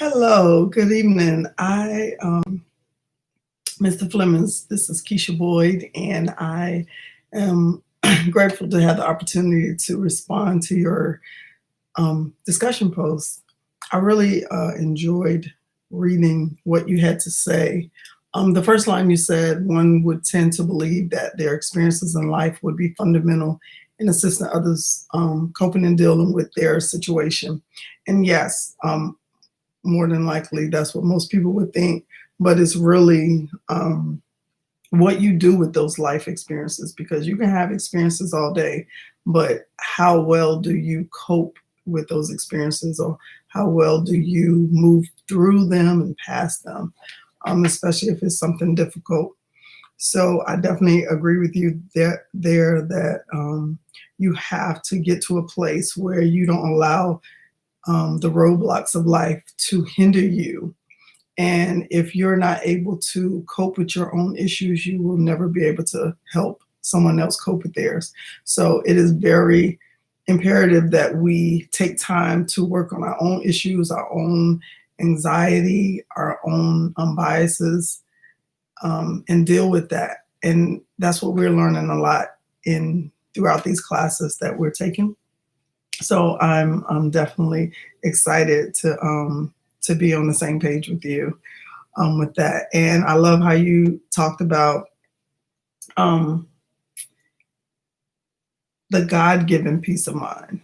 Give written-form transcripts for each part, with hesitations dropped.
Hello, good evening. Mr. Flemons, this is Keisha Boyd, and I am grateful to have the opportunity to respond to your discussion post. I really enjoyed reading what you had to say. The first line you said, one would tend to believe that their experiences in life would be fundamental in assisting others coping and dealing with their situation. And yes, more than likely that's what most people would think, but it's really what you do with those life experiences, because you can have experiences all day, but how well do you cope with those experiences, or how well do you move through them and past them, especially if it's something difficult. So I definitely agree with you that you have to get to a place where you don't allow the roadblocks of life to hinder you. And if you're not able to cope with your own issues, you will never be able to help someone else cope with theirs. So it is very imperative that we take time to work on our own issues, our own anxiety, our own biases, and deal with that. And that's what we're learning a lot in throughout these classes that we're taking. So I'm definitely excited to be on the same page with you with that. And I love how you talked about the God-given peace of mind,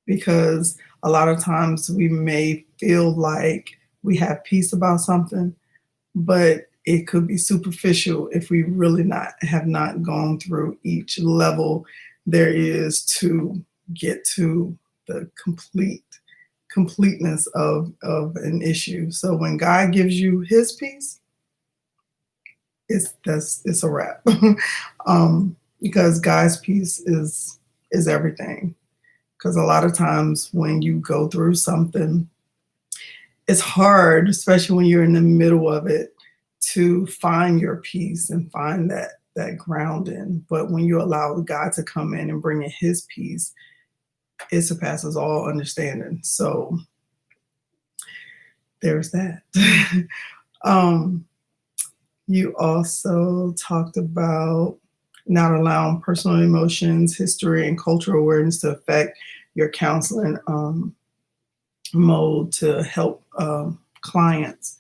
because a lot of times we may feel like we have peace about something, but it could be superficial if we really have not gone through each level there is to get to the completeness of an issue. So when God gives you his peace, it's a wrap. Because God's peace is everything. Because a lot of times when you go through something, it's hard, especially when you're in the middle of it, to find your peace and find that grounding. But when you allow God to come in and bring in his peace, it surpasses all understanding. So there's that. You also talked about not allowing personal emotions, history, and cultural awareness to affect your counseling mode to help clients.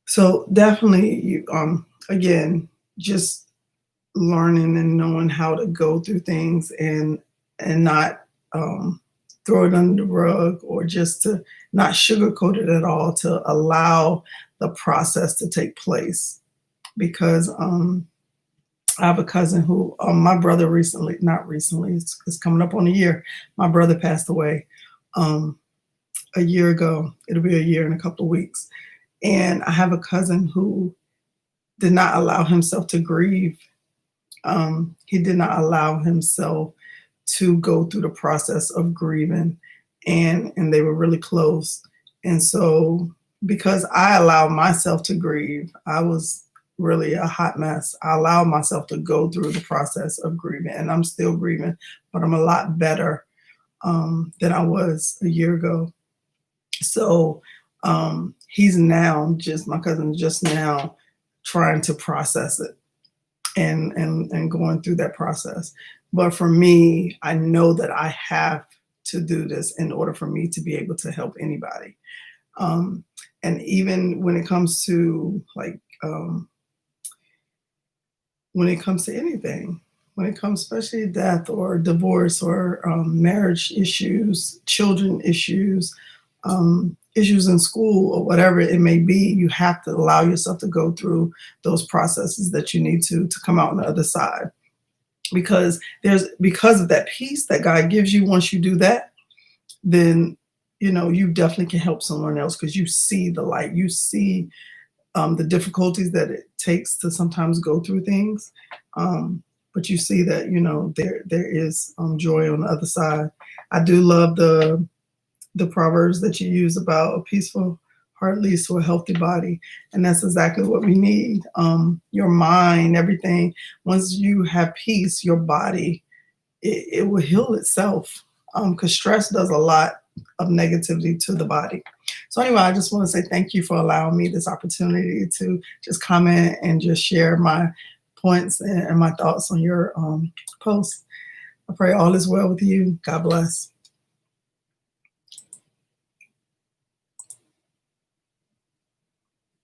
So definitely, you again, just learning and knowing how to go through things and not throw it under the rug, or just to not sugarcoat it at all, to allow the process to take place. Because I have a cousin who, my brother not recently, it's coming up on a year. My brother passed away a year ago. It'll be a year in a couple of weeks. And I have a cousin who did not allow himself to grieve. He did not allow himself to go through the process of grieving, and they were really close. And so because I allowed myself to grieve, I was really a hot mess. I allowed myself to go through the process of grieving, and I'm still grieving, but I'm a lot better than I was a year ago. So he's now, my cousin just now trying to process it and going through that process. But for me, I know that I have to do this in order for me to be able to help anybody. And even when it comes to when it comes to anything, when it comes especially death or divorce or marriage issues, children issues, issues in school, or whatever it may be, you have to allow yourself to go through those processes that you need to come out on the other side. Because of that peace that God gives you, once you do that, then you definitely can help someone else, because you see the light, you see the difficulties that it takes to sometimes go through things, but you see that there is joy on the other side. I do love the proverbs that you use about a peaceful heart leads to a healthy body, and that's exactly what we need. Your mind, everything. Once you have peace, your body it will heal itself, because stress does a lot of negativity to the body. So anyway, I just want to say thank you for allowing me this opportunity to just comment and just share my points and my thoughts on your post. I pray all is well with you. God bless.